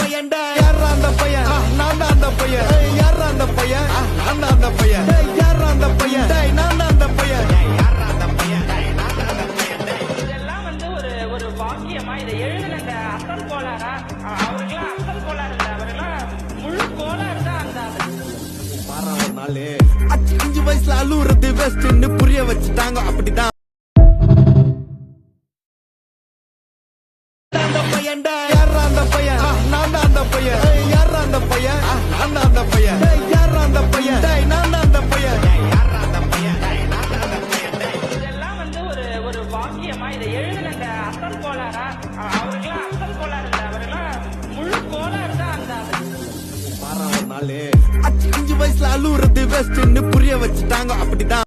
பையன்டா யாரா அந்த பையன் நான் தான் அந்த பையன் யாரா அந்த பையன் நான் தான் அந்த பையன் யாரா அந்த பையன் நான் தான் அந்த பையன் யாரா அந்த பையன் நான் தான் அந்த பையன். இதெல்லாம் ஒரு ஒரு வாக்கியமா இதை எழுதுனங்க அசல் கோளாரா அவருக்கெல்லாம் அசல் கோளாறு இல்லை அவரெல்லாம் முழு கோளாறு தான் அந்த ஒரு நாள் 5 வயசுல அழுவுறது பெஸ்ட்னு புரிய வச்சுட்டாங்க அப்படிதான் அந்த பையன்டா யாரா அந்த பையன் நான் தான் அந்த பையன் யாரா அந்த பையன் நான் தான் அந்த பையன் யாரா அந்த பையன் நான் தான் அந்த பையன் யாரா அந்த பையன் நான் தான் அந்த பையன். இதெல்லாம் ஒரு ஒரு வாக்கியமா இதை எழுதுனங்க அசல் கோளாரா அவருக்கெல்லாம் அசல் கோளாறு இல்லை அவரெல்லாம் முழு கோளாறு தான் அந்த ஒரு நாள் 5 வயசுல அழுவுறது பெஸ்ட்னு புரிய வச்சுட்டாங்க அப்படிதான்